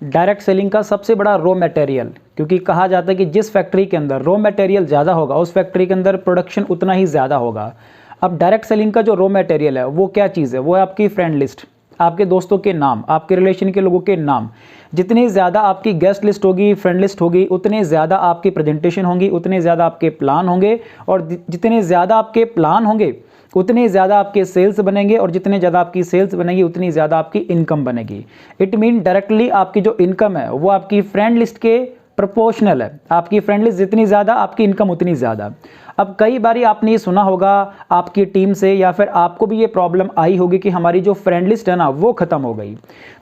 Direct selling का सबसे बड़ा रॉ मटेरियल, क्योंकि कहा जाता है कि जिस फैक्ट्री के अंदर रॉ मटेरियल ज़्यादा होगा उस फैक्ट्री के अंदर प्रोडक्शन उतना ही ज़्यादा होगा। अब डायरेक्ट सेलिंग का जो रॉ मटेरियल है वो क्या चीज़ है? वो है आपकी फ्रेंड लिस्ट, आपके दोस्तों के नाम, आपके रिलेशन के लोगों के नाम। जितनी ज़्यादा आपकी गेस्ट लिस्ट होगी, फ्रेंड लिस्ट होगी, उतने ज़्यादा आपकी प्रेजेंटेशन होंगी, उतने ज़्यादा आपके प्लान होंगे, और जितने ज़्यादा आपके प्लान होंगे उतने ज़्यादा आपके सेल्स बनेंगे, और जितने ज़्यादा आपकी सेल्स बनेंगी उतनी ज़्यादा आपकी इनकम बनेगी। इट मीन डायरेक्टली आपकी जो इनकम है वो आपकी फ्रेंड लिस्ट के प्रोपोर्शनल है। आपकी फ्रेंड लिस्ट जितनी ज़्यादा आपकी इनकम उतनी ज़्यादा। अब कई बारी आपने ये सुना होगा आपकी टीम से, या फिर आपको भी ये प्रॉब्लम आई होगी कि हमारी जो फ्रेंड लिस्ट है ना वो ख़त्म हो गई।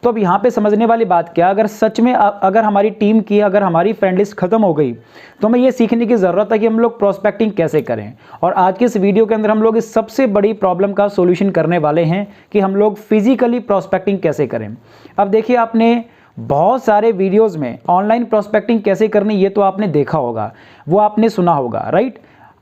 तो अब यहाँ पे समझने वाली बात क्या, अगर सच में अगर हमारी टीम की, अगर हमारी फ्रेंड लिस्ट ख़त्म हो गई तो हमें ये सीखने की ज़रूरत है कि हम लोग प्रोस्पेक्टिंग कैसे करें। और आज के इस वीडियो के अंदर हम लोग इस सबसे बड़ी प्रॉब्लम का सोल्यूशन करने वाले हैं कि हम लोग फिजिकली प्रोस्पेक्टिंग कैसे करें। अब देखिए, आपने बहुत सारे वीडियोस में ऑनलाइन प्रोस्पेक्टिंग कैसे करनी ये तो आपने देखा होगा, वो आपने सुना होगा, राइट।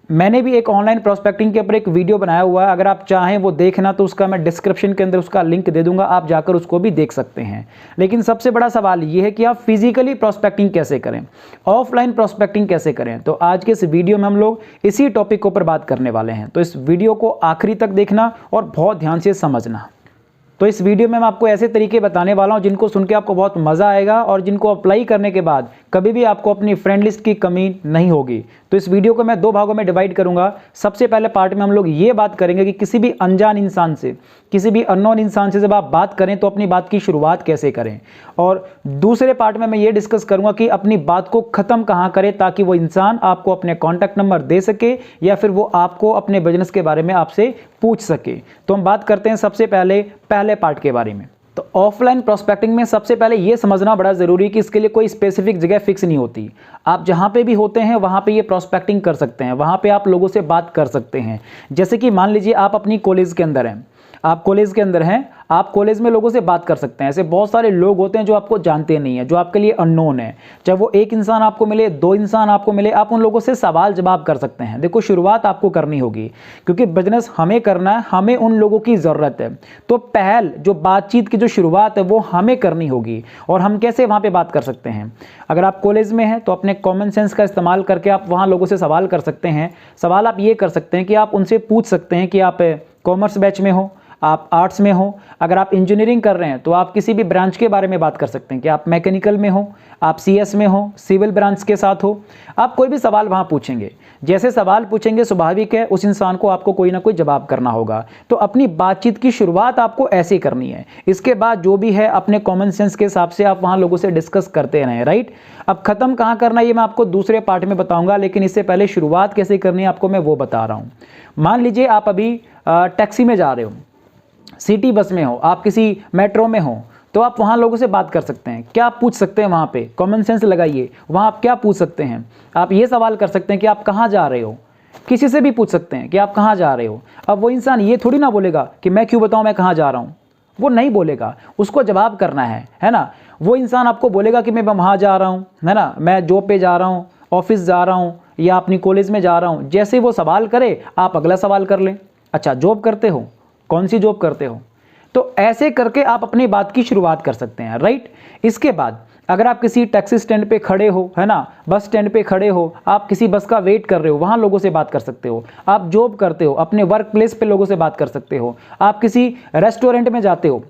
मैंने भी एक ऑनलाइन प्रोस्पेक्टिंग के ऊपर एक वीडियो बनाया हुआ है, अगर आप चाहें वो देखना तो उसका मैं डिस्क्रिप्शन के अंदर उसका लिंक दे दूंगा, आप जाकर उसको भी देख सकते हैं। लेकिन सबसे बड़ा सवाल ये है कि आप फिजिकली प्रोस्पेक्टिंग कैसे करें, ऑफलाइन प्रोस्पेक्टिंग कैसे करें। तो आज के इस वीडियो में हम लोग इसी टॉपिक के ऊपर बात करने वाले हैं। तो इस वीडियो को आखिरी तक देखना और बहुत ध्यान से समझना। तो इस वीडियो में मैं आपको ऐसे तरीके बताने वाला हूं जिनको सुन के आपको बहुत मज़ा आएगा, और जिनको अप्लाई करने के बाद कभी भी आपको अपनी फ्रेंड लिस्ट की कमी नहीं होगी। तो इस वीडियो को मैं 2 भागों में डिवाइड करूंगा। सबसे पहले पार्ट में हम लोग ये बात करेंगे कि किसी भी अनजान इंसान से, किसी भी अननोन इंसान से जब आप बात करें तो अपनी बात की शुरुआत कैसे करें, और दूसरे पार्ट में मैं ये डिस्कस करूंगा कि अपनी बात को ख़त्म कहाँ करें ताकि वो इंसान आपको अपने कॉन्टैक्ट नंबर दे सके, या फिर वो आपको अपने बिजनेस के बारे में आपसे पूछ सके। तो हम बात करते हैं सबसे पहले पार्ट के बारे में। तो ऑफलाइन प्रोस्पेक्टिंग में सबसे पहले ये समझना बड़ा ज़रूरी है कि इसके लिए कोई स्पेसिफिक जगह फिक्स नहीं होती। आप जहाँ पे भी होते हैं वहाँ पे ये प्रोस्पेक्टिंग कर सकते हैं, वहाँ पे आप लोगों से बात कर सकते हैं। जैसे कि मान लीजिए आप अपनी कॉलेज के अंदर हैं, आप कॉलेज के अंदर हैं, आप कॉलेज में लोगों से बात कर सकते हैं। ऐसे बहुत सारे लोग होते हैं जो आपको जानते नहीं हैं, जो आपके लिए अननोन है। चाहे वो एक इंसान आपको मिले, 2 इंसान आपको मिले, आप उन लोगों से सवाल जवाब कर सकते हैं। देखो, शुरुआत आपको करनी होगी क्योंकि बिजनेस हमें करना है, हमें उन लोगों की ज़रूरत है। तो पहल जो बातचीत की जो शुरुआत है वो हमें करनी होगी। और हम कैसे वहाँ पर बात कर सकते हैं? अगर आप कॉलेज में हैं तो अपने कॉमन सेंस का इस्तेमाल करके आप वहाँ लोगों से सवाल कर सकते हैं। सवाल आप ये कर सकते हैं कि आप उनसे पूछ सकते हैं कि आप कॉमर्स बैच में हो, आप आर्ट्स में हो, अगर आप इंजीनियरिंग कर रहे हैं तो आप किसी भी ब्रांच के बारे में बात कर सकते हैं कि आप मैकेनिकल में हो, आप सीएस में हो, सिविल ब्रांच के साथ हो। आप कोई भी सवाल वहाँ पूछेंगे, जैसे सवाल पूछेंगे स्वाभाविक है उस इंसान को आपको कोई ना कोई जवाब करना होगा। तो अपनी बातचीत की शुरुआत आपको ऐसे ही करनी है। इसके बाद जो भी है अपने कॉमन सेंस के हिसाब से आप वहाँ लोगों से डिस्कस करते रहें, राइट। अब ख़त्म कहाँ करना ये मैं आपको दूसरे पार्ट में बताऊँगा, लेकिन इससे पहले शुरुआत कैसे करनी है आपको मैं वो बता रहा हूँ। मान लीजिए आप अभी टैक्सी में जा रहे हो, सिटी बस में हो, आप किसी मेट्रो में हो, तो आप वहाँ लोगों से बात कर सकते हैं। क्या आप पूछ सकते हैं वहाँ पे? कॉमन सेंस लगाइए। वहाँ आप क्या पूछ सकते हैं? आप ये सवाल कर सकते हैं कि आप कहाँ जा रहे हो। किसी से भी पूछ सकते हैं कि आप कहाँ जा रहे हो। अब वो इंसान ये थोड़ी ना बोलेगा कि मैं क्यों बताऊँ मैं कहाँ जा रहा हूँ, वो नहीं बोलेगा, उसको जवाब करना है ना। वो इंसान आपको बोलेगा कि मैं वहाँ जा रहा हूँ, है ना, मैं जॉब पे जा रहा हूँ, ऑफिस जा रहा हूँ, या अपनी कॉलेज में जा रहा हूँ। जैसे वो सवाल करे आप अगला सवाल कर लें। अच्छा, जॉब करते हो? कौन सी जॉब करते हो? तो ऐसे करके आप अपनी बात की शुरुआत कर सकते हैं, राइट। इसके बाद अगर आप किसी टैक्सी स्टैंड पे खड़े हो, है ना, बस स्टैंड पे खड़े हो, आप किसी बस का वेट कर रहे हो, वहाँ लोगों से बात कर सकते हो। आप जॉब करते हो, अपने वर्क प्लेस पे लोगों से बात कर सकते हो। आप किसी रेस्टोरेंट में जाते हो,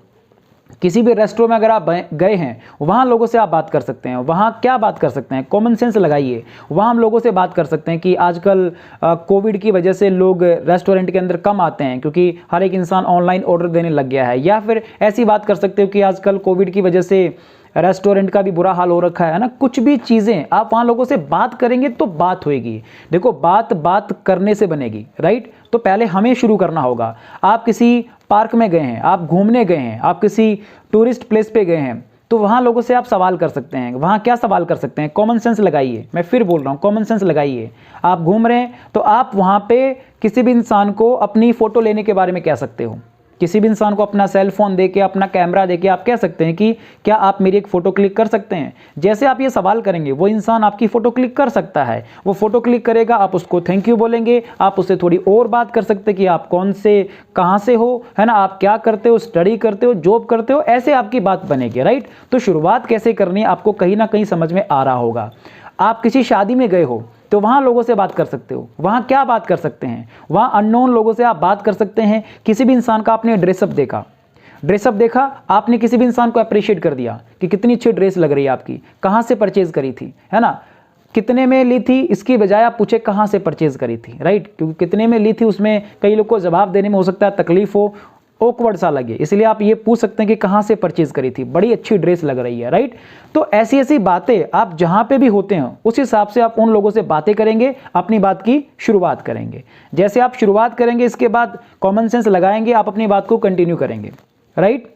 किसी भी रेस्टोरेंट में अगर आप गए हैं वहाँ लोगों से आप बात कर सकते हैं। वहाँ क्या बात कर सकते हैं? कॉमन सेंस लगाइए। वहाँ हम लोगों से बात कर सकते हैं कि आजकल कोविड की वजह से लोग रेस्टोरेंट के अंदर कम आते हैं क्योंकि हर एक इंसान ऑनलाइन ऑर्डर देने लग गया है। या फिर ऐसी बात कर सकते हो कि आजकल कोविड की वजह से रेस्टोरेंट का भी बुरा हाल हो रखा है ना। कुछ भी चीज़ें आप वहाँ लोगों से बात करेंगे तो बात होएगी। देखो, बात करने से बनेगी, राइट। तो पहले हमें शुरू करना होगा। आप किसी पार्क में गए हैं, आप घूमने गए हैं, आप किसी टूरिस्ट प्लेस पे गए हैं, तो वहाँ लोगों से आप सवाल कर सकते हैं। वहाँ क्या सवाल कर सकते हैं? कॉमन सेंस लगाइए। मैं फिर बोल रहा हूँ, कॉमन सेंस लगाइए। आप घूम रहे हैं तो आप वहाँ पे किसी भी इंसान को अपनी फ़ोटो लेने के बारे में कह सकते हो। किसी भी इंसान को अपना सेल फोन देके, अपना कैमरा देके आप कह सकते हैं कि क्या आप मेरी एक फ़ोटो क्लिक कर सकते हैं। जैसे आप ये सवाल करेंगे वो इंसान आपकी फ़ोटो क्लिक कर सकता है। वो फ़ोटो क्लिक करेगा, आप उसको थैंक यू बोलेंगे, आप उससे थोड़ी और बात कर सकते हैं कि आप कौन से, कहाँ से हो, है ना, आप क्या करते हो, स्टडी करते हो, जॉब करते हो, ऐसे आपकी बात बनेगी, राइट। तो शुरुआत कैसे करनी है आपको कहीं ना कहीं समझ में आ रहा होगा। आप किसी शादी में गए हो तो वहाँ लोगों से बात कर सकते हो। वहाँ क्या बात कर सकते हैं, वहाँ अननोन लोगों से आप बात कर सकते हैं। किसी भी इंसान का आपने ड्रेसअप देखा, आपने किसी भी इंसान को अप्रिशिएट कर दिया कि कितनी अच्छी ड्रेस लग रही है आपकी, कहाँ से परचेज करी थी, है ना, कितने में ली थी, इसकी बजाय आप पूछे कहाँ से परचेज करी थी, राइट। क्योंकि कितने में ली थी उसमें कई लोग को जवाब देने में हो सकता है तकलीफ हो, ऑकवर्ड सा लगे, इसलिए आप ये पूछ सकते हैं कि कहाँ से परचेज करी थी, बड़ी अच्छी ड्रेस लग रही है, राइट। तो ऐसी ऐसी बातें आप जहाँ पे भी होते हैं उस हिसाब से आप उन लोगों से बातें करेंगे, अपनी बात की शुरुआत करेंगे। जैसे आप शुरुआत करेंगे इसके बाद कॉमन सेंस लगाएंगे, आप अपनी बात को कंटिन्यू करेंगे, राइट।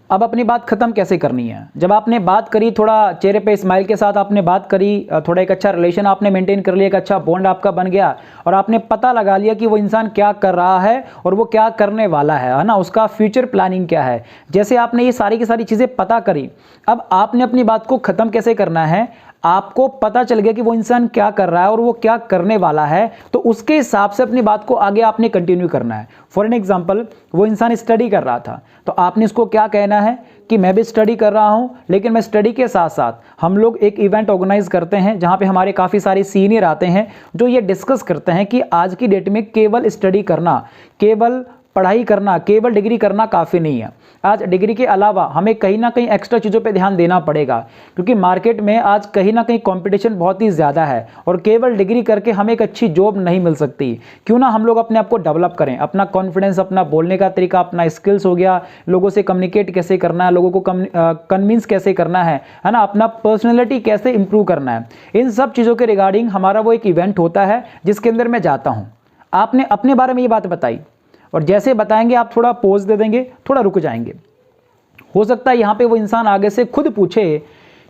अब अपनी बात खत्म कैसे करनी है, जब आपने बात करी, थोड़ा चेहरे पे स्माइल के साथ आपने बात करी, थोड़ा एक अच्छा रिलेशन आपने मेंटेन कर लिया, एक अच्छा बॉन्ड आपका बन गया और आपने पता लगा लिया कि वो इंसान क्या कर रहा है और वो क्या करने वाला है ना, उसका फ्यूचर प्लानिंग क्या है। जैसे आपने ये सारी की सारी चीज़ें पता करी, अब आपने अपनी बात को ख़त्म कैसे करना है, आपको पता चल गया कि वो इंसान क्या कर रहा है और वो क्या करने वाला है, तो उसके हिसाब से अपनी बात को आगे आपने कंटिन्यू करना है। फॉर एन एग्जांपल, वो इंसान स्टडी कर रहा था तो आपने इसको क्या कहना है कि मैं भी स्टडी कर रहा हूं, लेकिन मैं स्टडी के साथ साथ हम लोग एक इवेंट ऑर्गेनाइज करते हैं जहां पे हमारे काफ़ी सारे सीनियर आते हैं जो ये डिस्कस करते हैं कि आज की डेट में केवल स्टडी करना, केवल पढ़ाई करना, केवल डिग्री करना काफ़ी नहीं है। आज डिग्री के अलावा हमें कहीं ना कहीं एक्स्ट्रा चीज़ों पे ध्यान देना पड़ेगा, क्योंकि मार्केट में आज कहीं ना कहीं कंपटीशन बहुत ही ज़्यादा है और केवल डिग्री करके हमें एक अच्छी जॉब नहीं मिल सकती। क्यों ना हम लोग अपने आप को डेवलप करें, अपना कॉन्फिडेंस, अपना बोलने का तरीका, अपना स्किल्स हो गया, लोगों से कम्युनिकेट कैसे करना है, लोगों को कन्विंस कैसे करना है ना, अपना पर्सनैलिटी कैसे इंप्रूव करना है, इन सब चीज़ों के रिगार्डिंग हमारा वो एक इवेंट होता है जिसके अंदर मैं जाता हूँ। आपने अपने बारे में ये बात बताई और जैसे बताएंगे आप थोड़ा पोज दे देंगे, थोड़ा रुक जाएंगे। हो सकता है यहाँ पे वो इंसान आगे से खुद पूछे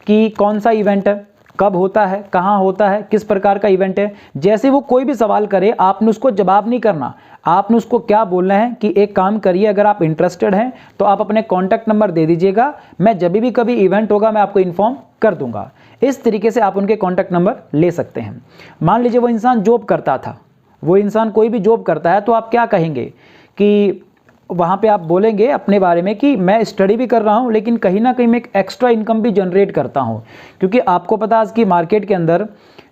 कि कौन सा इवेंट है, कब होता है, कहाँ होता है, किस प्रकार का इवेंट है। जैसे वो कोई भी सवाल करे आपने उसको जवाब नहीं करना, आपने उसको क्या बोलना है कि एक काम करिए, अगर आप इंटरेस्टेड हैं तो आप अपने कॉन्टैक्ट नंबर दे दीजिएगा, मैं जब भी कभी इवेंट होगा मैं आपको इन्फॉर्म कर दूंगा। इस तरीके से आप उनके कॉन्टैक्ट नंबर ले सकते हैं। मान लीजिए वो इंसान जॉब करता था, वो इंसान कोई भी जॉब करता है, तो आप क्या कहेंगे कि वहाँ पे आप बोलेंगे अपने बारे में कि मैं स्टडी भी कर रहा हूँ लेकिन कहीं ना कहीं मैं एक एक्स्ट्रा इनकम भी जनरेट करता हूँ, क्योंकि आपको पता है आज की मार्केट के अंदर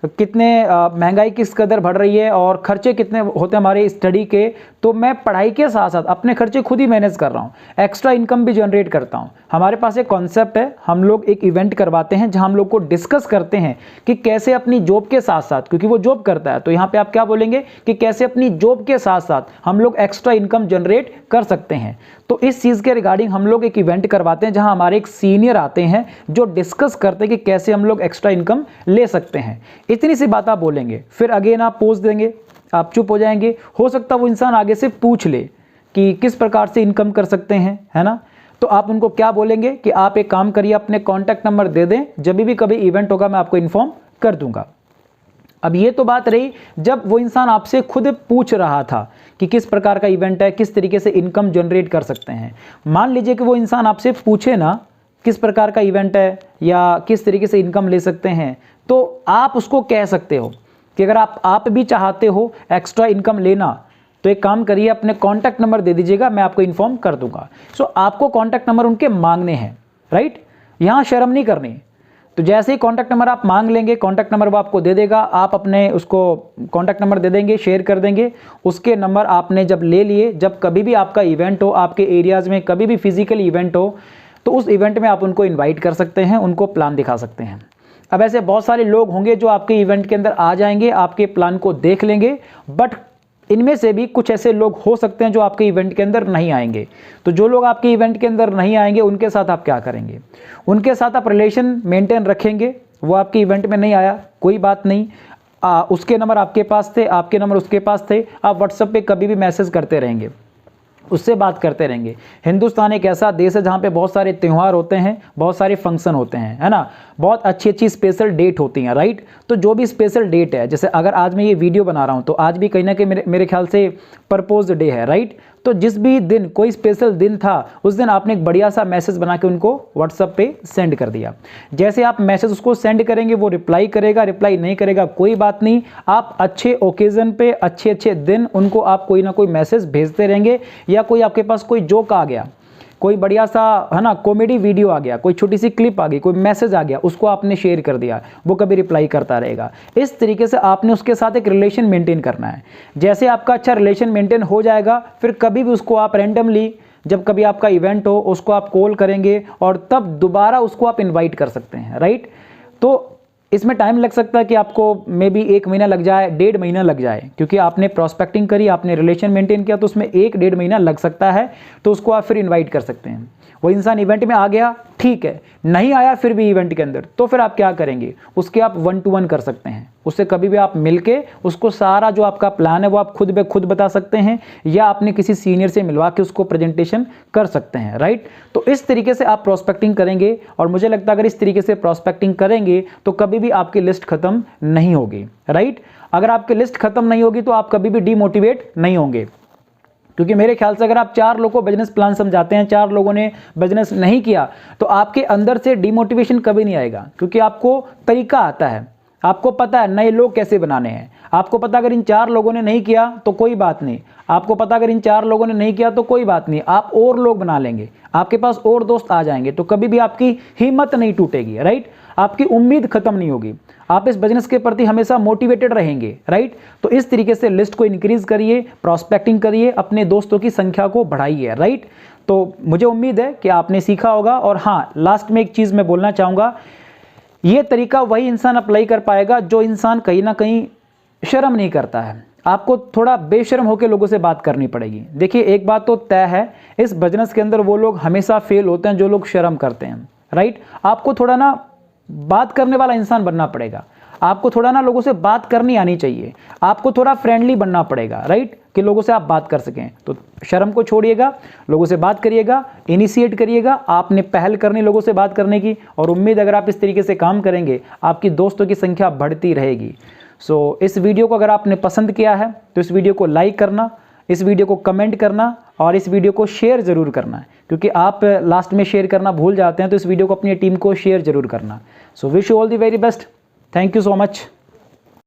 कितने महंगाई किस कदर बढ़ रही है और खर्चे कितने होते हैं हमारे स्टडी के। तो मैं पढ़ाई के साथ साथ अपने खर्चे खुद ही मैनेज कर रहा हूँ, एक्स्ट्रा इनकम भी जनरेट करता हूँ। हमारे पास एक कॉन्सेप्ट है, हम लोग एक इवेंट करवाते हैं जहाँ हम लोग को डिस्कस करते हैं कि कैसे अपनी जॉब के साथ साथ, क्योंकि वो जॉब करता है, तो यहाँ पे आप क्या बोलेंगे कि कैसे अपनी जॉब के साथ साथ हम लोग एक्स्ट्रा इनकम जनरेट कर सकते हैं। तो इस चीज़ के रिगार्डिंग हम लोग एक इवेंट करवाते हैं जहाँ हमारे एक सीनियर आते हैं जो डिस्कस करते हैं कि कैसे हम लोग एक्स्ट्रा इनकम ले सकते हैं। इतनी सी बात आप बोलेंगे, फिर अगेन आप पोज देंगे, आप चुप हो जाएंगे। हो सकता है वो इंसान आगे से पूछ ले कि किस प्रकार से इनकम कर सकते हैं, है ना। तो आप उनको क्या बोलेंगे कि आप एक काम करिए, अपने कॉन्टैक्ट नंबर दे दें, जब भी कभी इवेंट होगा मैं आपको इन्फॉर्म कर दूंगा। अब ये तो बात रही जब वो इंसान आपसे खुद पूछ रहा था कि किस प्रकार का इवेंट है, किस तरीके से इनकम जनरेट कर सकते हैं। मान लीजिए कि वो इंसान आपसे पूछे ना किस प्रकार का इवेंट है या किस तरीके से इनकम ले सकते हैं, तो आप उसको कह सकते हो कि अगर आप भी चाहते हो एक्स्ट्रा इनकम लेना तो एक काम करिए, अपने कॉन्टैक्ट नंबर दे दीजिएगा, मैं आपको इन्फॉर्म कर दूंगा। सो आपको कॉन्टैक्ट नंबर उनके मांगने हैं, राइट। यहाँ शर्म नहीं करनी। तो जैसे ही कॉन्टैक्ट नंबर आप मांग लेंगे, कॉन्टैक्ट नंबर वो आपको दे देगा, आप अपने उसको कॉन्टैक्ट नंबर दे देंगे, शेयर कर देंगे। उसके नंबर आपने जब ले लिए, जब कभी भी आपका इवेंट हो, आपके एरियाज़ में कभी भी फिजिकल इवेंट हो, तो उस इवेंट में आप उनको इन्वाइट कर सकते हैं, उनको प्लान दिखा सकते हैं। अब ऐसे बहुत सारे लोग होंगे जो आपके इवेंट के अंदर आ जाएंगे, आपके प्लान को देख लेंगे, बट इनमें से भी कुछ ऐसे लोग हो सकते हैं जो आपके इवेंट के अंदर नहीं आएंगे। तो जो लोग आपके इवेंट के अंदर नहीं आएंगे उनके साथ आप क्या करेंगे, उनके साथ आप रिलेशन मेंटेन रखेंगे। वो आपके इवेंट में नहीं आया, कोई बात नहीं, उसके नंबर आपके पास थे, आपके नंबर उसके पास थे, आप व्हाट्सएप पे कभी भी मैसेज करते रहेंगे, उससे बात करते रहेंगे। हिंदुस्तान एक ऐसा देश है जहाँ पे बहुत सारे त्यौहार होते हैं, बहुत सारे फंक्शन होते हैं, है ना, बहुत अच्छी अच्छी स्पेशल डेट होती हैं, राइट। तो जो भी स्पेशल डेट है, जैसे अगर आज मैं ये वीडियो बना रहा हूँ तो आज भी कहीं ना कहीं मेरे ख्याल से प्रपोज डे है, राइट। तो जिस भी दिन कोई स्पेशल दिन था उस दिन आपने एक बढ़िया सा मैसेज बना के उनको व्हाट्सएप पे सेंड कर दिया। जैसे आप मैसेज उसको सेंड करेंगे वो रिप्लाई करेगा, रिप्लाई नहीं करेगा कोई बात नहीं, आप अच्छे ओकेजन पे अच्छे अच्छे दिन उनको आप कोई ना कोई मैसेज भेजते रहेंगे। या कोई आपके पास कोई जोक आ गया, कोई बढ़िया सा है ना कॉमेडी वीडियो आ गया, कोई छोटी सी क्लिप आ गई, कोई मैसेज आ गया, उसको आपने शेयर कर दिया, वो कभी रिप्लाई करता रहेगा। इस तरीके से आपने उसके साथ एक रिलेशन मेंटेन करना है। जैसे आपका अच्छा रिलेशन मेंटेन हो जाएगा, फिर कभी भी उसको आप रैंडमली जब कभी आपका इवेंट हो उसको आप कॉल करेंगे और तब दोबारा उसको आप इन्वाइट कर सकते हैं, राइट। तो इसमें टाइम लग सकता है कि आपको मे बी 1 महीना लग जाए, 1.5 महीना लग जाए, क्योंकि आपने प्रॉस्पेक्टिंग करी, आपने रिलेशन मेंटेन किया, तो उसमें 1-1.5 महीना लग सकता है। तो उसको आप फिर इनवाइट कर सकते हैं। वो इंसान इवेंट में आ गया, ठीक है, नहीं आया फिर भी इवेंट के अंदर, तो फिर आप क्या करेंगे, उसके आप 1-to-1 कर सकते हैं। उससे कभी भी आप मिलके उसको सारा जो आपका प्लान है वो आप खुद ब खुद बता सकते हैं, या आपने किसी सीनियर से मिलवा के उसको प्रेजेंटेशन कर सकते हैं, राइट। तो इस तरीके से आप प्रॉस्पेक्टिंग करेंगे, और मुझे लगता है अगर इस तरीके से प्रॉस्पेक्टिंग करेंगे तो कभी भी आपकी लिस्ट खत्म नहीं होगी, राइट। अगर आपकी लिस्ट खत्म नहीं होगी तो आप कभी भी डीमोटिवेट नहीं होंगे, क्योंकि मेरे ख्याल से अगर आप 4 लोगों को बिजनेस प्लान समझाते हैं, 4 लोगों ने बिजनेस नहीं किया, तो आपके अंदर से डिमोटिवेशन कभी नहीं आएगा, क्योंकि आपको तरीका आता है, आपको पता है नए लोग कैसे बनाने हैं। आपको पता अगर इन 4 लोगों ने नहीं किया तो कोई बात नहीं, आपको पता अगर इन 4 लोगों ने नहीं किया तो कोई बात नहीं, आप और लोग बना लेंगे, आपके पास और दोस्त आ जाएंगे, तो कभी भी आपकी हिम्मत नहीं टूटेगी, राइट। आपकी उम्मीद खत्म नहीं होगी, आप इस बिजनेस के प्रति हमेशा मोटिवेटेड रहेंगे, राइट। तो इस तरीके से लिस्ट को इंक्रीज करिए, प्रॉस्पेक्टिंग करिए, अपने दोस्तों की संख्या को बढ़ाइए, राइट। तो मुझे उम्मीद है कि आपने सीखा होगा। और हाँ, लास्ट में एक चीज़ मैं बोलना चाहूँगा, ये तरीका वही इंसान अप्लाई कर पाएगा जो इंसान कहीं ना कहीं शर्म नहीं करता है। आपको थोड़ा बेशर्म होकर लोगों से बात करनी पड़ेगी। देखिए, एक बात तो तय है, इस बिजनेस के अंदर वो लोग हमेशा फेल होते हैं जो लोग शर्म करते हैं, राइट। आपको थोड़ा ना बात करने वाला इंसान बनना पड़ेगा, आपको थोड़ा ना लोगों से बात करनी आनी चाहिए, आपको थोड़ा फ्रेंडली बनना पड़ेगा, राइट, कि लोगों से आप बात कर सकें। तो शर्म को छोड़िएगा, लोगों से बात करिएगा, इनिशिएट करिएगा, आपने पहल करनी लोगों से बात करने की, और उम्मीद अगर आप इस तरीके से काम करेंगे आपकी दोस्तों की संख्या बढ़ती रहेगी। सो इस वीडियो को अगर आपने पसंद किया है तो इस वीडियो को लाइक करना, इस वीडियो को कमेंट करना, और इस वीडियो को शेयर ज़रूर करना है, क्योंकि आप लास्ट में शेयर करना भूल जाते हैं। तो इस वीडियो को अपनी टीम को शेयर ज़रूर करना। So wish you all the very best. Thank you so much.